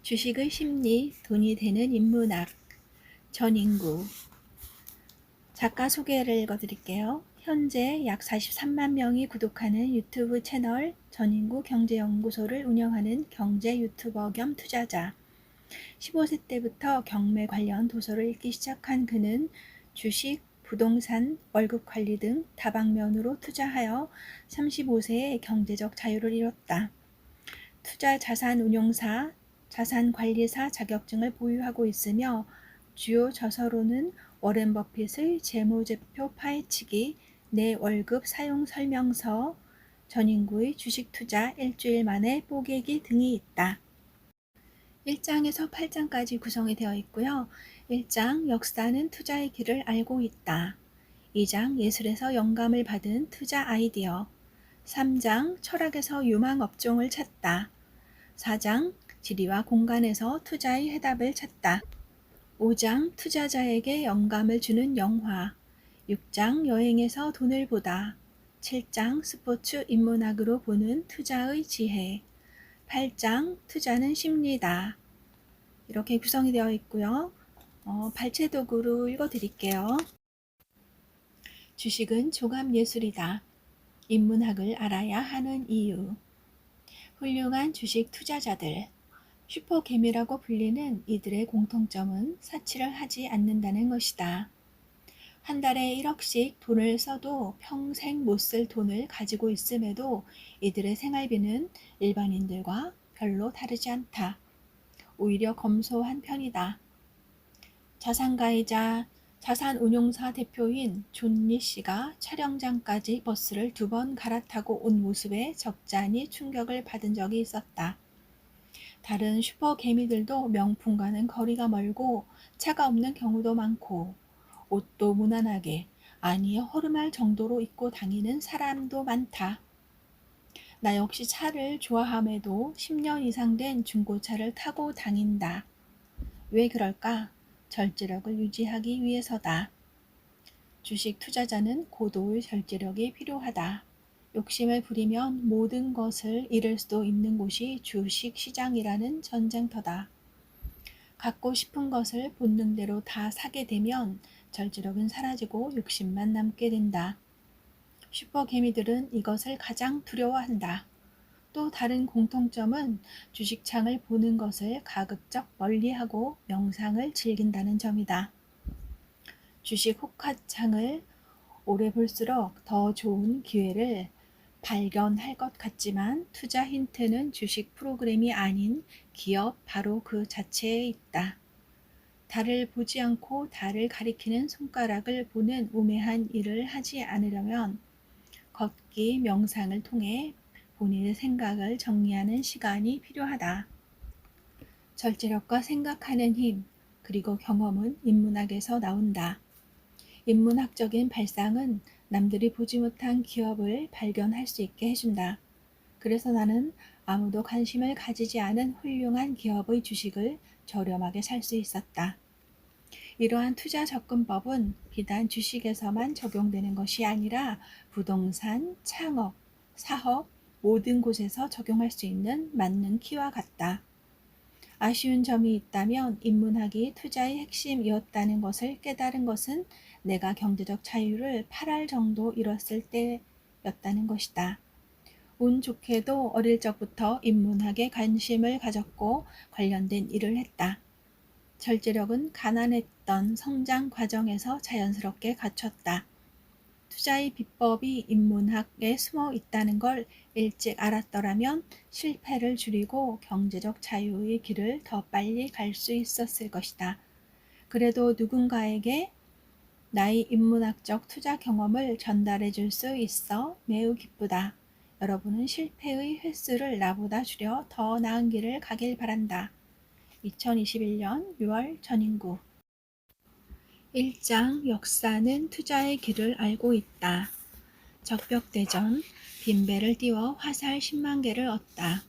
주식의 심리, 돈이 되는 인문학, 전인구. 작가 소개를 읽어드릴게요. 현재 약 43만 명이 구독하는 유튜브 채널 전인구 경제연구소를 운영하는 경제 유튜버 겸 투자자. 15세 때부터 경매 관련 도서를 읽기 시작한 그는 주식, 부동산, 월급 관리 등 다방면으로 투자하여 35세에 경제적 자유를 이뤘다. 투자 자산 운용사, 자산관리사 자격증을 보유하고 있으며 주요 저서로는 워렌 버핏의 재무제표 파헤치기, 내 월급 사용 설명서, 전인구의 주식투자 일주일 만에 뽀개기 등이 있다. 1장에서 8장까지 구성이 되어 있고요. 1장 역사는 투자의 길을 알고 있다. 2장 예술에서 영감을 받은 투자 아이디어. 3장 철학에서 유망 업종을 찾다. 4장 지리와 공간에서 투자의 해답을 찾다. 5장 투자자에게 영감을 주는 영화. 6장 여행에서 돈을 보다. 7장 스포츠 인문학으로 보는 투자의 지혜. 8장 투자는 심리다. 이렇게 구성이 되어 있고요. 발췌독으로 읽어드릴게요. 주식은 종합예술이다. 인문학을 알아야 하는 이유. 훌륭한 주식 투자자들, 슈퍼개미라고 불리는 이들의 공통점은 사치를 하지 않는다는 것이다. 한 달에 1억씩 돈을 써도 평생 못 쓸 돈을 가지고 있음에도 이들의 생활비는 일반인들과 별로 다르지 않다. 오히려 검소한 편이다. 자산가이자 자산운용사 대표인 존리 씨가 촬영장까지 버스를 2번 갈아타고 온 모습에 적잖이 충격을 받은 적이 있었다. 다른 슈퍼개미들도 명품과는 거리가 멀고 차가 없는 경우도 많고 옷도 무난하게, 아니 허름할 정도로 입고 다니는 사람도 많다. 나 역시 차를 좋아함에도 10년 이상 된 중고차를 타고 다닌다. 왜 그럴까? 절제력을 유지하기 위해서다. 주식 투자자는 고도의 절제력이 필요하다. 욕심을 부리면 모든 것을 잃을 수도 있는 곳이 주식 시장이라는 전쟁터다. 갖고 싶은 것을 본능대로 다 사게 되면 절제력은 사라지고 욕심만 남게 된다. 슈퍼개미들은 이것을 가장 두려워한다. 또 다른 공통점은 주식창을 보는 것을 가급적 멀리하고 명상을 즐긴다는 점이다. 주식 호가창을 오래 볼수록 더 좋은 기회를 발견할 것 같지만 투자 힌트는 주식 프로그램이 아닌 기업 바로 그 자체에 있다. 달을 보지 않고 달을 가리키는 손가락을 보는 우매한 일을 하지 않으려면 걷기, 명상을 통해 본인의 생각을 정리하는 시간이 필요하다. 절제력과 생각하는 힘, 그리고 경험은 인문학에서 나온다. 인문학적인 발상은 남들이 보지 못한 기업을 발견할 수 있게 해준다. 그래서 나는 아무도 관심을 가지지 않은 훌륭한 기업의 주식을 저렴하게 살 수 있었다. 이러한 투자 접근법은 비단 주식에서만 적용되는 것이 아니라 부동산, 창업, 사업, 모든 곳에서 적용할 수 있는 만능 키와 같다. 아쉬운 점이 있다면 인문학이 투자의 핵심이었다는 것을 깨달은 것은 내가 경제적 자유를 8할 정도 잃었을 때였다는 것이다. 운 좋게도 어릴 적부터 인문학에 관심을 가졌고 관련된 일을 했다. 절제력은 가난했던 성장 과정에서 자연스럽게 갖췄다. 투자의 비법이 인문학에 숨어 있다는 걸 일찍 알았더라면 실패를 줄이고 경제적 자유의 길을 더 빨리 갈 수 있었을 것이다. 그래도 누군가에게 나의 인문학적 투자 경험을 전달해 줄 수 있어 매우 기쁘다. 여러분은 실패의 횟수를 나보다 줄여 더 나은 길을 가길 바란다. 2021년 6월 전인구. 1장 역사는 투자의 길을 알고 있다. 적벽대전, 빈배를 띄워 화살 10만 개를 얻다.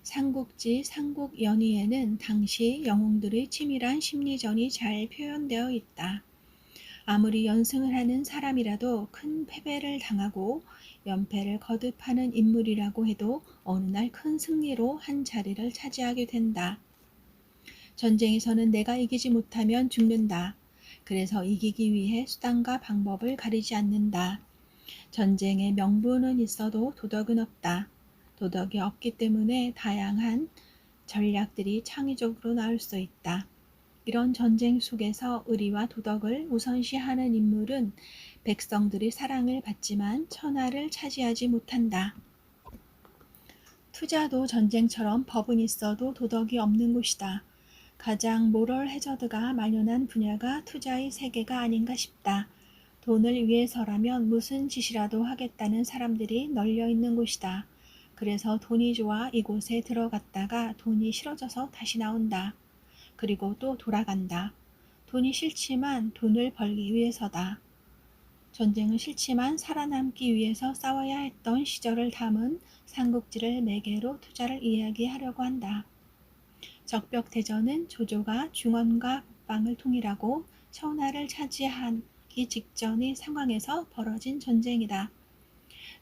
삼국지 삼국연의에는 당시 영웅들의 치밀한 심리전이 잘 표현되어 있다. 아무리 연승을 하는 사람이라도 큰 패배를 당하고 연패를 거듭하는 인물이라고 해도 어느 날 큰 승리로 한 자리를 차지하게 된다. 전쟁에서는 내가 이기지 못하면 죽는다. 그래서 이기기 위해 수단과 방법을 가리지 않는다. 전쟁에 명분은 있어도 도덕은 없다. 도덕이 없기 때문에 다양한 전략들이 창의적으로 나올 수 있다. 이런 전쟁 속에서 의리와 도덕을 우선시하는 인물은 백성들의 사랑을 받지만 천하를 차지하지 못한다. 투자도 전쟁처럼 법은 있어도 도덕이 없는 곳이다. 가장 모럴 해저드가 만연한 분야가 투자의 세계가 아닌가 싶다. 돈을 위해서라면 무슨 짓이라도 하겠다는 사람들이 널려 있는 곳이다. 그래서 돈이 좋아 이곳에 들어갔다가 돈이 싫어져서 다시 나온다. 그리고 또 돌아간다. 돈이 싫지만 돈을 벌기 위해서다. 전쟁은 싫지만 살아남기 위해서 싸워야 했던 시절을 담은 삼국지를 매개로 투자를 이야기하려고 한다. 적벽대전은 조조가 중원과 북방을 통일하고 천하를 차지하기 직전의 상황에서 벌어진 전쟁이다.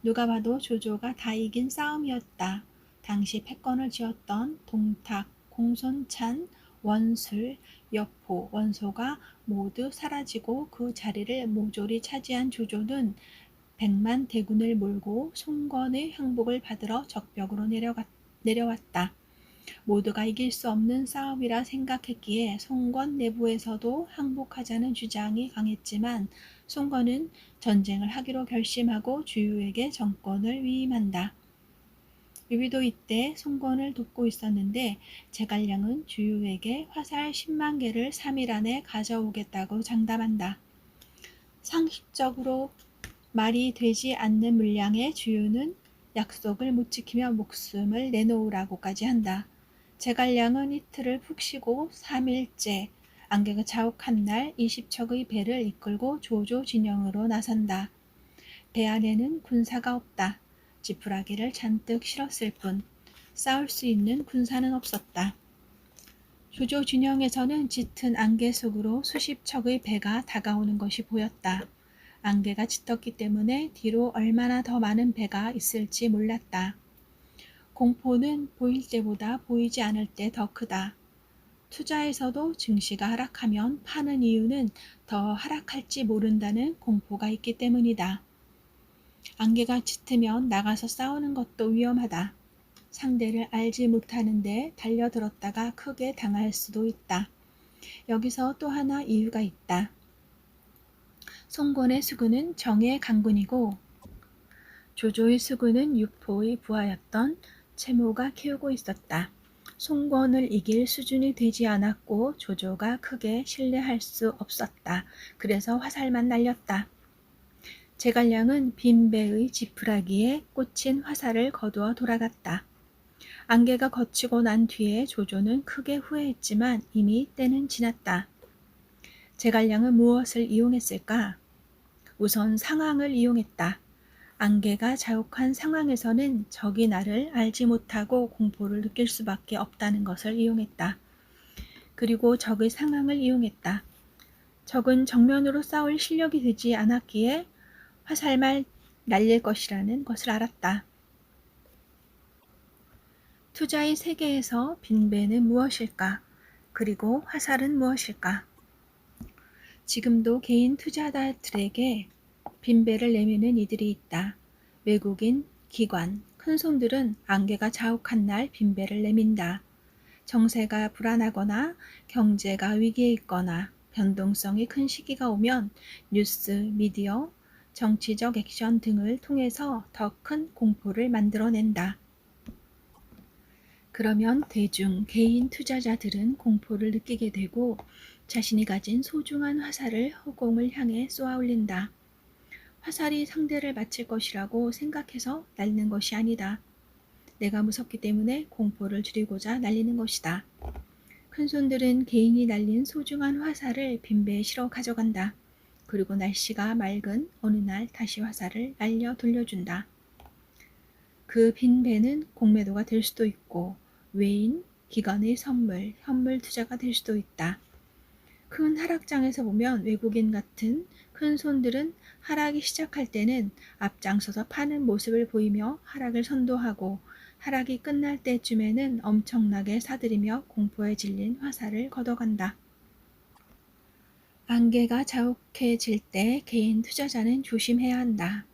누가 봐도 조조가 다 이긴 싸움이었다. 당시 패권을 쥐었던 동탁, 공손찬, 원술, 여포, 원소가 모두 사라지고 그 자리를 모조리 차지한 조조는 100만 대군을 몰고 송건의 항복을 받으러 적벽으로 내려왔다. 모두가 이길 수 없는 싸움이라 생각했기에 송건 내부에서도 항복하자는 주장이 강했지만 송건은 전쟁을 하기로 결심하고 주유에게 정권을 위임한다. 유비도 이때 송건을 돕고 있었는데 제갈량은 주유에게 화살 10만 개를 3일 안에 가져오겠다고 장담한다. 상식적으로 말이 되지 않는 물량의 주유는 약속을 못 지키며 목숨을 내놓으라고까지 한다. 제갈량은 이틀을 푹 쉬고 3일째 안개가 자욱한 날 20척의 배를 이끌고 조조 진영으로 나선다. 배 안에는 군사가 없다. 지푸라기를 잔뜩 실었을 뿐 싸울 수 있는 군사는 없었다. 조조 진영에서는 짙은 안개 속으로 수십 척의 배가 다가오는 것이 보였다. 안개가 짙었기 때문에 뒤로 얼마나 더 많은 배가 있을지 몰랐다. 공포는 보일 때보다 보이지 않을 때 더 크다. 투자에서도 증시가 하락하면 파는 이유는 더 하락할지 모른다는 공포가 있기 때문이다. 안개가 짙으면 나가서 싸우는 것도 위험하다. 상대를 알지 못하는데 달려들었다가 크게 당할 수도 있다. 여기서 또 하나 이유가 있다. 송건의 수군은 정의 강군이고 조조의 수군은 육포의 부하였던 채모가 키우고 있었다. 송건을 이길 수준이 되지 않았고 조조가 크게 신뢰할 수 없었다. 그래서 화살만 날렸다. 제갈량은 빈 배의 지푸라기에 꽂힌 화살을 거두어 돌아갔다. 안개가 걷히고 난 뒤에 조조는 크게 후회했지만 이미 때는 지났다. 제갈량은 무엇을 이용했을까? 우선 상황을 이용했다. 안개가 자욱한 상황에서는 적이 나를 알지 못하고 공포를 느낄 수밖에 없다는 것을 이용했다. 그리고 적의 상황을 이용했다. 적은 정면으로 싸울 실력이 되지 않았기에 화살만 날릴 것이라는 것을 알았다. 투자의 세계에서 빈배는 무엇일까? 그리고 화살은 무엇일까? 지금도 개인 투자자들에게 빈배를 내미는 이들이 있다. 외국인, 기관, 큰손들은 안개가 자욱한 날 빈배를 내민다. 정세가 불안하거나 경제가 위기에 있거나 변동성이 큰 시기가 오면 뉴스, 미디어, 정치적 액션 등을 통해서 더 큰 공포를 만들어낸다. 그러면 대중, 개인 투자자들은 공포를 느끼게 되고 자신이 가진 소중한 화살을 허공을 향해 쏘아 올린다. 화살이 상대를 맞힐 것이라고 생각해서 날리는 것이 아니다. 내가 무섭기 때문에 공포를 줄이고자 날리는 것이다. 큰손들은 개인이 날린 소중한 화살을 빈배에 실어 가져간다. 그리고 날씨가 맑은 어느 날 다시 화살을 날려 돌려준다. 그 빈배는 공매도가 될 수도 있고 외인, 기관의 선물, 현물 투자가 될 수도 있다. 큰 하락장에서 보면 외국인 같은 큰 손들은 하락이 시작할 때는 앞장서서 파는 모습을 보이며 하락을 선도하고 하락이 끝날 때쯤에는 엄청나게 사들이며 공포에 질린 화살을 걷어간다. 안개가 자욱해질 때 개인 투자자는 조심해야 한다.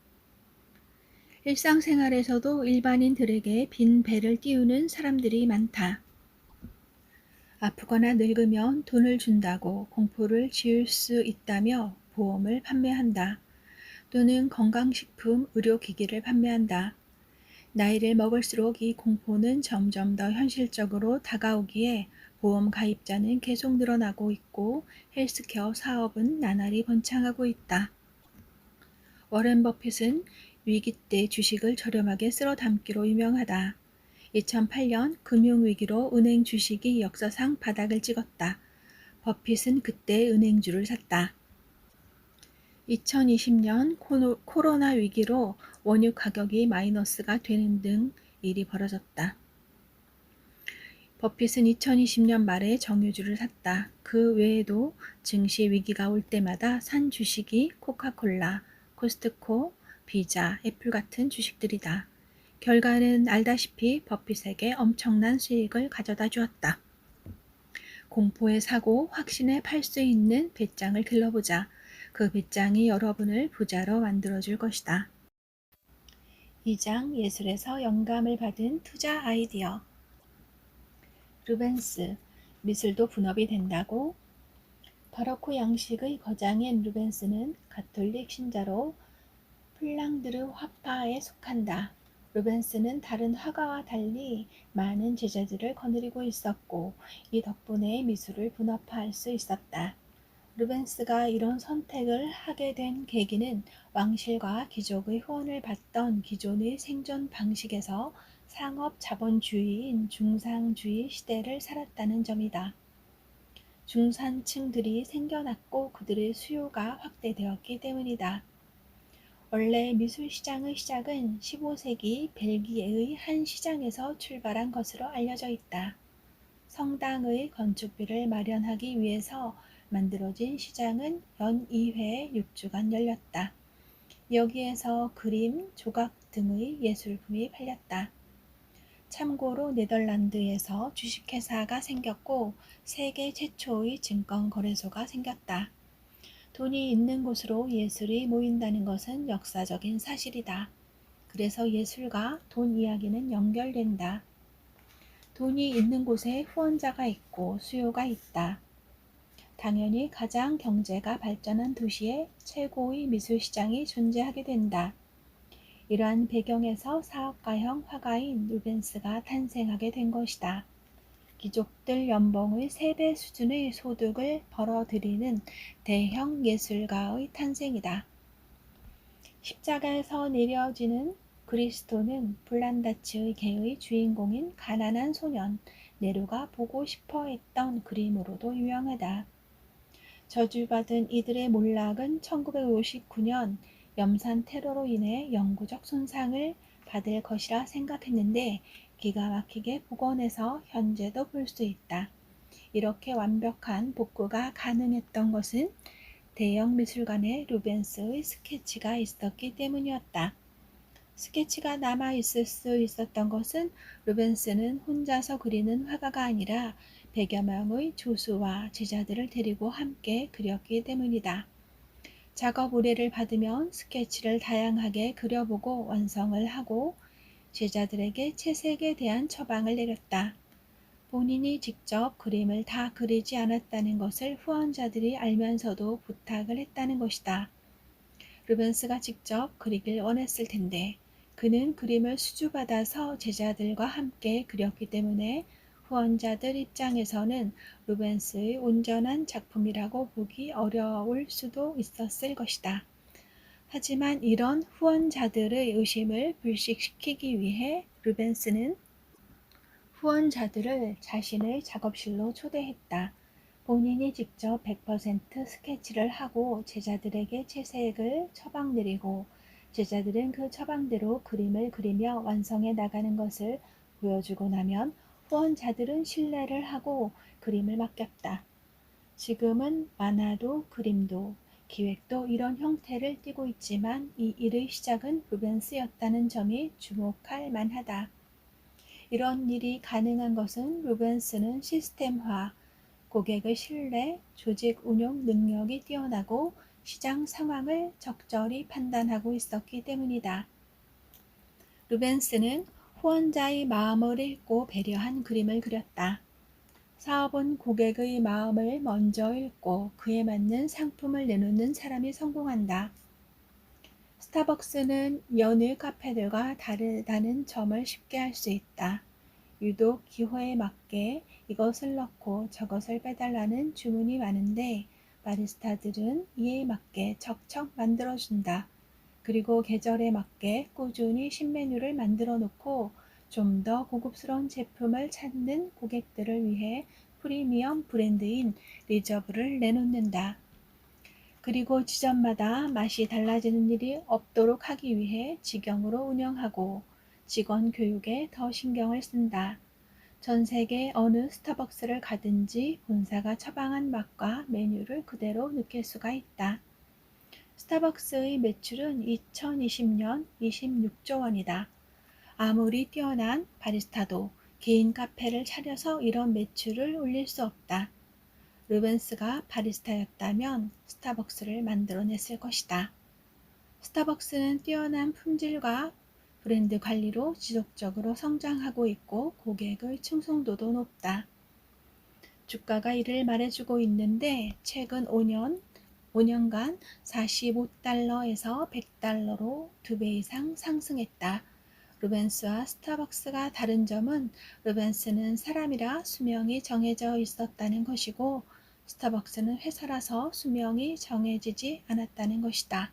일상생활에서도 일반인들에게 빈 배를 띄우는 사람들이 많다. 아프거나 늙으면 돈을 준다고 공포를 지울 수 있다며 보험을 판매한다. 또는 건강식품, 의료기기를 판매한다. 나이를 먹을수록 이 공포는 점점 더 현실적으로 다가오기에 보험 가입자는 계속 늘어나고 있고 헬스케어 사업은 나날이 번창하고 있다. 워렌 버핏은 위기 때 주식을 저렴하게 쓸어 담기로 유명하다. 2008년 금융위기로 은행 주식이 역사상 바닥을 찍었다. 버핏은 그때 은행주를 샀다. 2020년 코로나 위기로 원유 가격이 마이너스가 되는 등 일이 벌어졌다. 버핏은 2020년 말에 정유주를 샀다. 그 외에도 증시 위기가 올 때마다 산 주식이 코카콜라, 코스트코, 비자, 애플 같은 주식들이다. 결과는 알다시피 버핏에게 엄청난 수익을 가져다 주었다. 공포에 사고 확신에 팔 수 있는 배짱을 길러보자. 그 배짱이 여러분을 부자로 만들어줄 것이다. 2장 예술에서 영감을 받은 투자 아이디어. 루벤스, 미술도 분업이 된다고? 바로크 양식의 거장인 루벤스는 가톨릭 신자로 플랑드르 화파에 속한다. 루벤스는 다른 화가와 달리 많은 제자들을 거느리고 있었고 이 덕분에 미술을 분업화할 수 있었다. 루벤스가 이런 선택을 하게 된 계기는 왕실과 귀족의 후원을 받던 기존의 생존 방식에서 상업 자본주의인 중상주의 시대를 살았다는 점이다. 중산층들이 생겨났고 그들의 수요가 확대되었기 때문이다. 원래 미술시장의 시작은 15세기 벨기에의 한 시장에서 출발한 것으로 알려져 있다. 성당의 건축비를 마련하기 위해서 만들어진 시장은 연 2회 6주간 열렸다. 여기에서 그림, 조각 등의 예술품이 팔렸다. 참고로 네덜란드에서 주식회사가 생겼고 세계 최초의 증권거래소가 생겼다. 돈이 있는 곳으로 예술이 모인다는 것은 역사적인 사실이다. 그래서 예술과 돈 이야기는 연결된다. 돈이 있는 곳에 후원자가 있고 수요가 있다. 당연히 가장 경제가 발전한 도시에 최고의 미술시장이 존재하게 된다. 이러한 배경에서 사업가형 화가인 루벤스가 탄생하게 된 것이다. 귀족들 연봉의 3배 수준의 소득을 벌어들이는 대형 예술가의 탄생이다. 십자가에서 내려지는 그리스도는 블란다츠의 개의 주인공인 가난한 소년 네로가 보고 싶어 했던 그림으로도 유명하다. 저주받은 이들의 몰락은 1959년 염산 테러로 인해 영구적 손상을 받을 것이라 생각했는데 기가 막히게 복원해서 현재도 볼 수 있다. 이렇게 완벽한 복구가 가능했던 것은 대형 미술관에 루벤스의 스케치가 있었기 때문이었다. 스케치가 남아있을 수 있었던 것은 루벤스는 혼자서 그리는 화가가 아니라 100여 명의 조수와 제자들을 데리고 함께 그렸기 때문이다. 작업 의뢰를 받으면 스케치를 다양하게 그려보고 완성을 하고 제자들에게 채색에 대한 처방을 내렸다. 본인이 직접 그림을 다 그리지 않았다는 것을 후원자들이 알면서도 부탁을 했다는 것이다. 루벤스가 직접 그리길 원했을 텐데 그는 그림을 수주받아서 제자들과 함께 그렸기 때문에 후원자들 입장에서는 루벤스의 온전한 작품이라고 보기 어려울 수도 있었을 것이다. 하지만 이런 후원자들의 의심을 불식시키기 위해 루벤스는 후원자들을 자신의 작업실로 초대했다. 본인이 직접 100% 스케치를 하고 제자들에게 채색을 처방드리고 제자들은 그 처방대로 그림을 그리며 완성해 나가는 것을 보여주고 나면 후원자들은 신뢰를 하고 그림을 맡겼다. 지금은 만화도 그림도 기획도 이런 형태를 띠고 있지만 이 일의 시작은 루벤스였다는 점이 주목할 만하다. 이런 일이 가능한 것은 루벤스는 시스템화, 고객의 신뢰, 조직 운용 능력이 뛰어나고 시장 상황을 적절히 판단하고 있었기 때문이다. 루벤스는 후원자의 마음을 읽고 배려한 그림을 그렸다. 사업은 고객의 마음을 먼저 읽고 그에 맞는 상품을 내놓는 사람이 성공한다. 스타벅스는 여느 카페들과 다르다는 점을 쉽게 알 수 있다. 유독 기호에 맞게 이것을 넣고 저것을 빼달라는 주문이 많은데 바리스타들은 이에 맞게 척척 만들어준다. 그리고 계절에 맞게 꾸준히 신메뉴를 만들어 놓고 좀 더 고급스러운 제품을 찾는 고객들을 위해 프리미엄 브랜드인 리저브를 내놓는다. 그리고 지점마다 맛이 달라지는 일이 없도록 하기 위해 직영으로 운영하고 직원 교육에 더 신경을 쓴다. 전 세계 어느 스타벅스를 가든지 본사가 처방한 맛과 메뉴를 그대로 느낄 수가 있다. 스타벅스의 매출은 2020년 26조 원이다. 아무리 뛰어난 바리스타도 개인 카페를 차려서 이런 매출을 올릴 수 없다. 루벤스가 바리스타였다면 스타벅스를 만들어냈을 것이다. 스타벅스는 뛰어난 품질과 브랜드 관리로 지속적으로 성장하고 있고 고객의 충성도도 높다. 주가가 이를 말해주고 있는데 최근 5년간 45달러에서 100달러로 2배 이상 상승했다. 루벤스와 스타벅스가 다른 점은 루벤스는 사람이라 수명이 정해져 있었다는 것이고 스타벅스는 회사라서 수명이 정해지지 않았다는 것이다.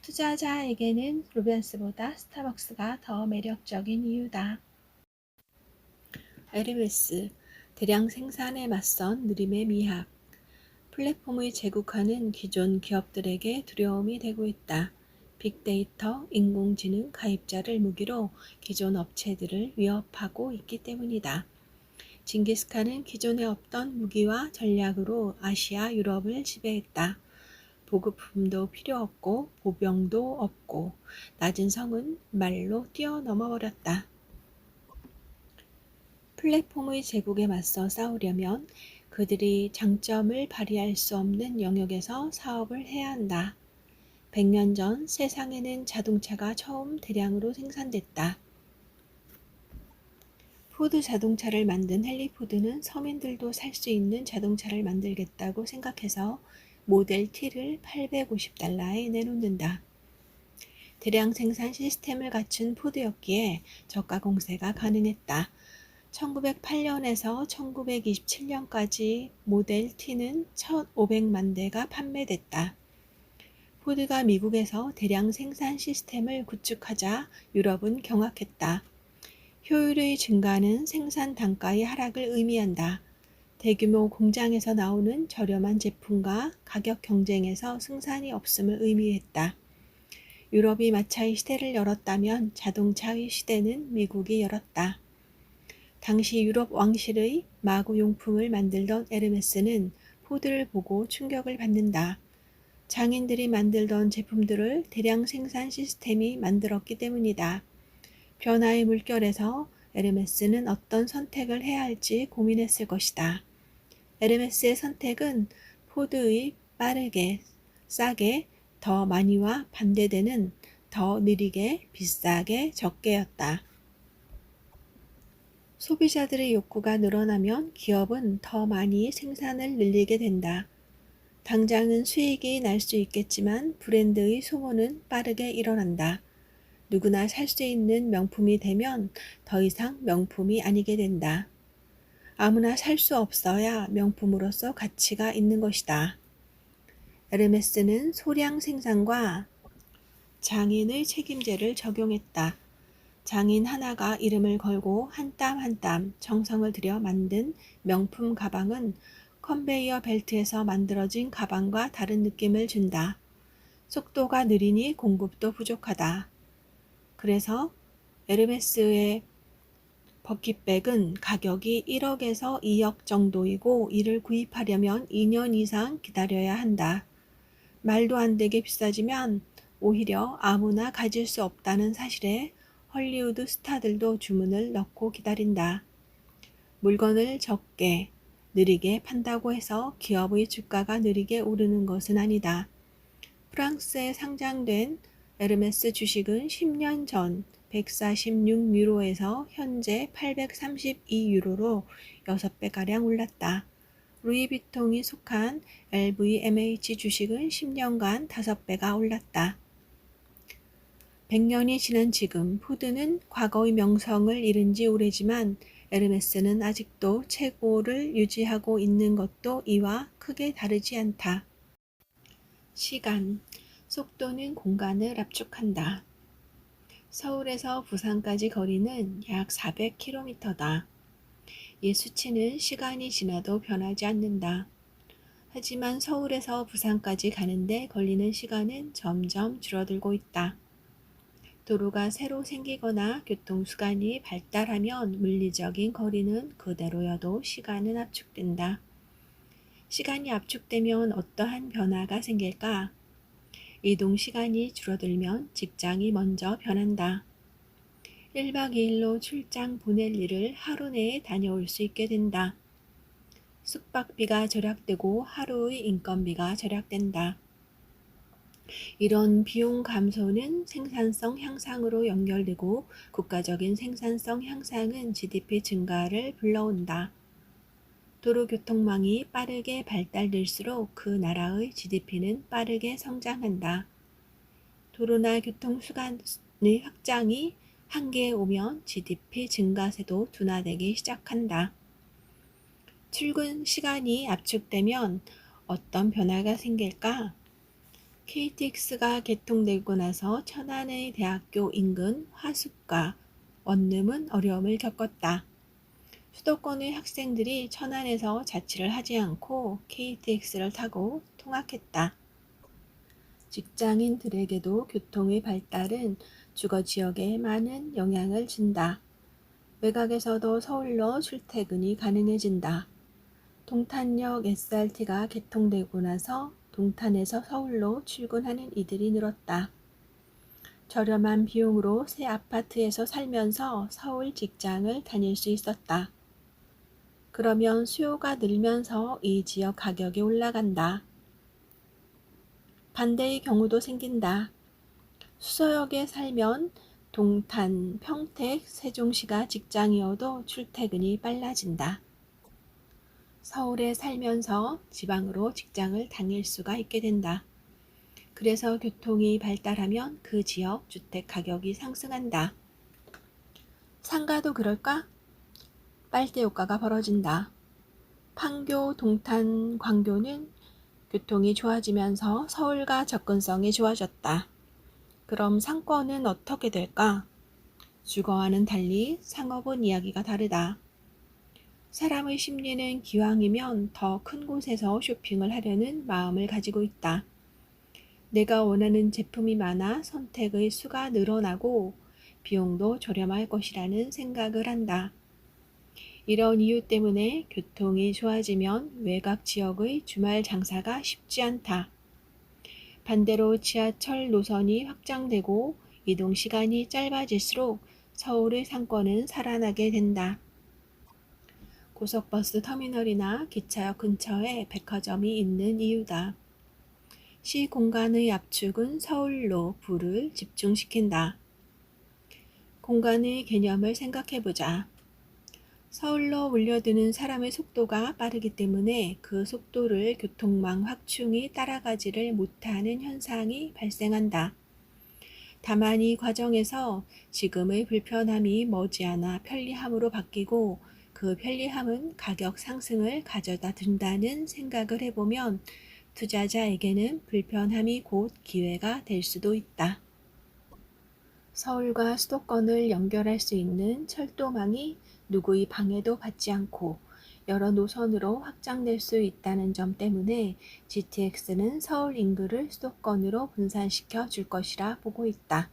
투자자에게는 루벤스보다 스타벅스가 더 매력적인 이유다. 에르메스, 대량 생산에 맞선 느림의 미학. 플랫폼의 제국화는 기존 기업들에게 두려움이 되고 있다. 빅데이터, 인공지능 가입자를 무기로 기존 업체들을 위협하고 있기 때문이다. 징기스칸은 기존에 없던 무기와 전략으로 아시아, 유럽을 지배했다. 보급품도 필요 없고 보병도 없고 낮은 성은 말로 뛰어넘어 버렸다. 플랫폼의 제국에 맞서 싸우려면 그들이 장점을 발휘할 수 없는 영역에서 사업을 해야 한다. 100년 전 세상에는 자동차가 처음 대량으로 생산됐다. 포드 자동차를 만든 헨리 포드는 서민들도 살 수 있는 자동차를 만들겠다고 생각해서 모델 T를 850달러에 내놓는다. 대량 생산 시스템을 갖춘 포드였기에 저가 공세가 가능했다. 1908년에서 1927년까지 모델 T는 1,500만 대가 판매됐다. 포드가 미국에서 대량 생산 시스템을 구축하자 유럽은 경악했다. 효율의 증가는 생산 단가의 하락을 의미한다. 대규모 공장에서 나오는 저렴한 제품과 가격 경쟁에서 승산이 없음을 의미했다. 유럽이 마차의 시대를 열었다면 자동차의 시대는 미국이 열었다. 당시 유럽 왕실의 마구용품을 만들던 에르메스는 포드를 보고 충격을 받는다. 장인들이 만들던 제품들을 대량 생산 시스템이 만들었기 때문이다. 변화의 물결에서 에르메스는 어떤 선택을 해야 할지 고민했을 것이다. 에르메스의 선택은 포드의 빠르게, 싸게, 더 많이와 반대되는 더 느리게, 비싸게, 적게였다. 소비자들의 욕구가 늘어나면 기업은 더 많이 생산을 늘리게 된다. 당장은 수익이 날 수 있겠지만 브랜드의 소모는 빠르게 일어난다. 누구나 살 수 있는 명품이 되면 더 이상 명품이 아니게 된다. 아무나 살 수 없어야 명품으로서 가치가 있는 것이다. 에르메스는 소량 생산과 장인의 책임제를 적용했다. 장인 하나가 이름을 걸고 한 땀 한 땀 정성을 들여 만든 명품 가방은 컨베이어 벨트에서 만들어진 가방과 다른 느낌을 준다. 속도가 느리니 공급도 부족하다. 그래서 에르메스의 버킷백은 가격이 1억에서 2억 정도이고 이를 구입하려면 2년 이상 기다려야 한다. 말도 안 되게 비싸지면 오히려 아무나 가질 수 없다는 사실에 헐리우드 스타들도 주문을 넣고 기다린다. 물건을 적게, 느리게 판다고 해서 기업의 주가가 느리게 오르는 것은 아니다. 프랑스에 상장된 에르메스 주식은 10년 전 146유로에서 현재 832유로로 6배가량 올랐다. 루이비통이 속한 LVMH 주식은 10년간 5배가 올랐다. 100년이 지난 지금 푸드는 과거의 명성을 잃은 지 오래지만 에르메스는 아직도 최고를 유지하고 있는 것도 이와 크게 다르지 않다. 시간, 속도는 공간을 압축한다. 서울에서 부산까지 거리는 약 400km다. 이 수치는 시간이 지나도 변하지 않는다. 하지만 서울에서 부산까지 가는데 걸리는 시간은 점점 줄어들고 있다. 도로가 새로 생기거나 교통수단이 발달하면 물리적인 거리는 그대로여도 시간은 압축된다. 시간이 압축되면 어떠한 변화가 생길까? 이동 시간이 줄어들면 직장이 먼저 변한다. 1박 2일로 출장 보낼 일을 하루 내에 다녀올 수 있게 된다. 숙박비가 절약되고 하루의 인건비가 절약된다. 이런 비용 감소는 생산성 향상으로 연결되고 국가적인 생산성 향상은 GDP 증가를 불러온다. 도로교통망이 빠르게 발달될수록 그 나라의 GDP는 빠르게 성장한다. 도로나 교통수단의 확장이 한계에 오면 GDP 증가세도 둔화되기 시작한다. 출근 시간이 압축되면 어떤 변화가 생길까? KTX가 개통되고 나서 천안의 대학교 인근 화숙과 원룸은 어려움을 겪었다. 수도권의 학생들이 천안에서 자취를 하지 않고 KTX를 타고 통학했다. 직장인들에게도 교통의 발달은 주거 지역에 많은 영향을 준다. 외곽에서도 서울로 출퇴근이 가능해진다. 동탄역 SRT가 개통되고 나서 동탄에서 서울로 출근하는 이들이 늘었다. 저렴한 비용으로 새 아파트에서 살면서 서울 직장을 다닐 수 있었다. 그러면 수요가 늘면서 이 지역 가격이 올라간다. 반대의 경우도 생긴다. 수서역에 살면 동탄, 평택, 세종시가 직장이어도 출퇴근이 빨라진다. 서울에 살면서 지방으로 직장을 다닐 수가 있게 된다. 그래서 교통이 발달하면 그 지역 주택 가격이 상승한다. 상가도 그럴까? 빨대 효과가 벌어진다. 판교, 동탄, 광교는 교통이 좋아지면서 서울과 접근성이 좋아졌다. 그럼 상권은 어떻게 될까? 주거와는 달리 상업은 이야기가 다르다. 사람의 심리는 기왕이면 더 큰 곳에서 쇼핑을 하려는 마음을 가지고 있다. 내가 원하는 제품이 많아 선택의 수가 늘어나고 비용도 저렴할 것이라는 생각을 한다. 이런 이유 때문에 교통이 좋아지면 외곽 지역의 주말 장사가 쉽지 않다. 반대로 지하철 노선이 확장되고 이동 시간이 짧아질수록 서울의 상권은 살아나게 된다. 고속버스 터미널이나 기차역 근처에 백화점이 있는 이유다. 시 공간의 압축은 서울로 부를 집중시킨다. 공간의 개념을 생각해보자. 서울로 몰려드는 사람의 속도가 빠르기 때문에 그 속도를 교통망 확충이 따라가지를 못하는 현상이 발생한다. 다만 이 과정에서 지금의 불편함이 머지않아 편리함으로 바뀌고 그 편리함은 가격 상승을 가져다 준다는 생각을 해보면 투자자에게는 불편함이 곧 기회가 될 수도 있다. 서울과 수도권을 연결할 수 있는 철도망이 누구의 방해도 받지 않고 여러 노선으로 확장될 수 있다는 점 때문에 GTX는 서울 인구를 수도권으로 분산시켜 줄 것이라 보고 있다.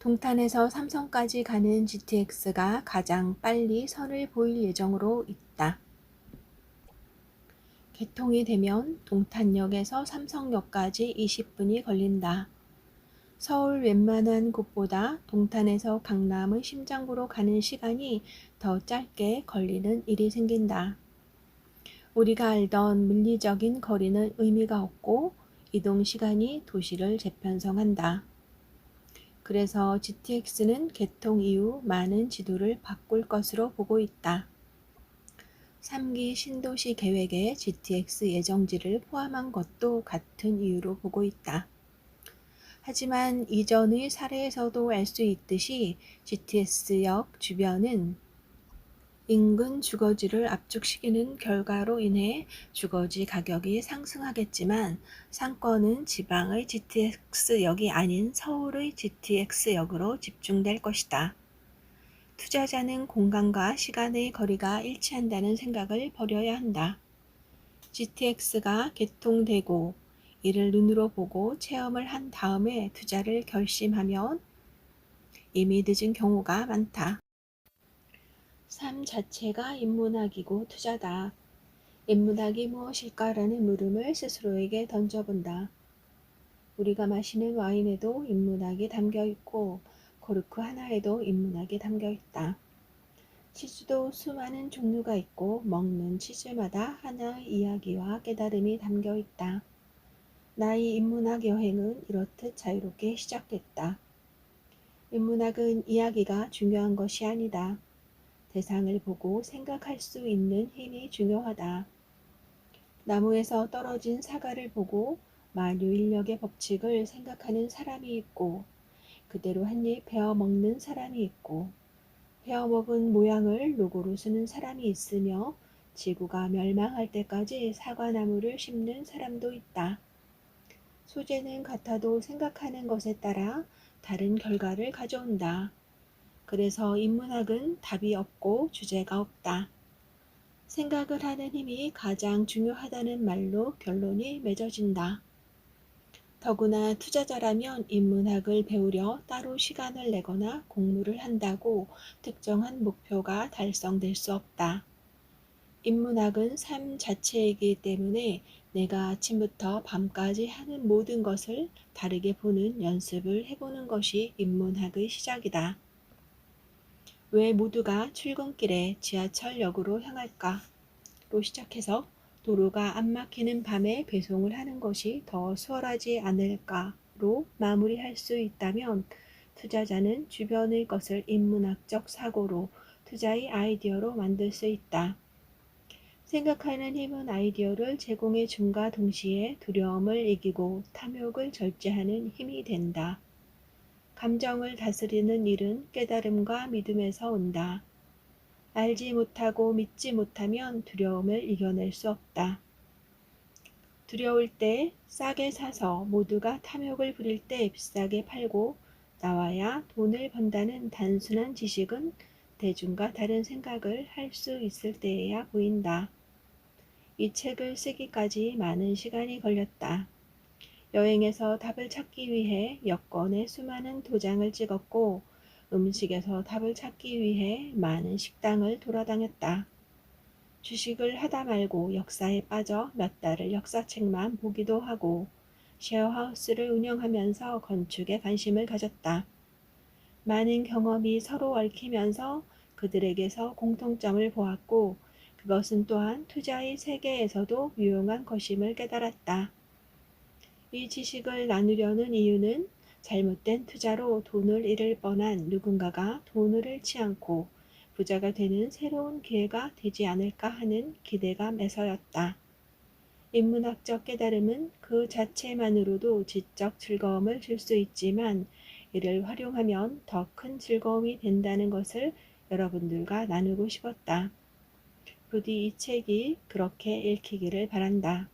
동탄에서 삼성까지 가는 GTX가 가장 빨리 선을 보일 예정으로 있다. 개통이 되면 동탄역에서 삼성역까지 20분이 걸린다. 서울 웬만한 곳보다 동탄에서 강남의 심장부로 가는 시간이 더 짧게 걸리는 일이 생긴다. 우리가 알던 물리적인 거리는 의미가 없고 이동 시간이 도시를 재편성한다. 그래서 GTX는 개통 이후 많은 지도를 바꿀 것으로 보고 있다. 3기 신도시 계획에 GTX 예정지를 포함한 것도 같은 이유로 보고 있다. 하지만 이전의 사례에서도 알 수 있듯이 GTX역 주변은 인근 주거지를 압축시키는 결과로 인해 주거지 가격이 상승하겠지만 상권은 지방의 GTX역이 아닌 서울의 GTX역으로 집중될 것이다. 투자자는 공간과 시간의 거리가 일치한다는 생각을 버려야 한다. GTX가 개통되고 이를 눈으로 보고 체험을 한 다음에 투자를 결심하면 이미 늦은 경우가 많다. 삶 자체가 인문학이고 투자다. 인문학이 무엇일까라는 물음을 스스로에게 던져본다. 우리가 마시는 와인에도 인문학이 담겨 있고 코르크 하나에도 인문학이 담겨 있다. 치즈도 수많은 종류가 있고 먹는 치즈마다 하나의 이야기와 깨달음이 담겨 있다. 나의 인문학 여행은 이렇듯 자유롭게 시작됐다. 인문학은 이야기가 중요한 것이 아니다. 대상을 보고 생각할 수 있는 힘이 중요하다. 나무에서 떨어진 사과를 보고 만유인력의 법칙을 생각하는 사람이 있고 그대로 한 입 베어 먹는 사람이 있고 베어 먹은 모양을 로고로 쓰는 사람이 있으며 지구가 멸망할 때까지 사과나무를 심는 사람도 있다. 소재는 같아도 생각하는 것에 따라 다른 결과를 가져온다. 그래서 인문학은 답이 없고 주제가 없다. 생각을 하는 힘이 가장 중요하다는 말로 결론이 맺어진다. 더구나 투자자라면 인문학을 배우려 따로 시간을 내거나 공부를 한다고 특정한 목표가 달성될 수 없다. 인문학은 삶 자체이기 때문에 내가 아침부터 밤까지 하는 모든 것을 다르게 보는 연습을 해보는 것이 인문학의 시작이다. 왜 모두가 출근길에 지하철역으로 향할까? 로 시작해서 도로가 안 막히는 밤에 배송을 하는 것이 더 수월하지 않을까로 마무리할 수 있다면 투자자는 주변의 것을 인문학적 사고로 투자의 아이디어로 만들 수 있다. 생각하는 힘은 아이디어를 제공해 줌과 동시에 두려움을 이기고 탐욕을 절제하는 힘이 된다. 감정을 다스리는 일은 깨달음과 믿음에서 온다. 알지 못하고 믿지 못하면 두려움을 이겨낼 수 없다. 두려울 때 싸게 사서 모두가 탐욕을 부릴 때 비싸게 팔고 나와야 돈을 번다는 단순한 지식은 대중과 다른 생각을 할 수 있을 때에야 보인다. 이 책을 쓰기까지 많은 시간이 걸렸다. 여행에서 답을 찾기 위해 여권에 수많은 도장을 찍었고 음식에서 답을 찾기 위해 많은 식당을 돌아다녔다. 주식을 하다 말고 역사에 빠져 몇 달을 역사책만 보기도 하고 셰어하우스를 운영하면서 건축에 관심을 가졌다. 많은 경험이 서로 얽히면서 그들에게서 공통점을 보았고 그것은 또한 투자의 세계에서도 유용한 것임을 깨달았다. 이 지식을 나누려는 이유는 잘못된 투자로 돈을 잃을 뻔한 누군가가 돈을 잃지 않고 부자가 되는 새로운 기회가 되지 않을까 하는 기대감에서였다. 인문학적 깨달음은 그 자체만으로도 지적 즐거움을 줄 수 있지만 이를 활용하면 더 큰 즐거움이 된다는 것을 여러분들과 나누고 싶었다. 부디 이 책이 그렇게 읽히기를 바란다.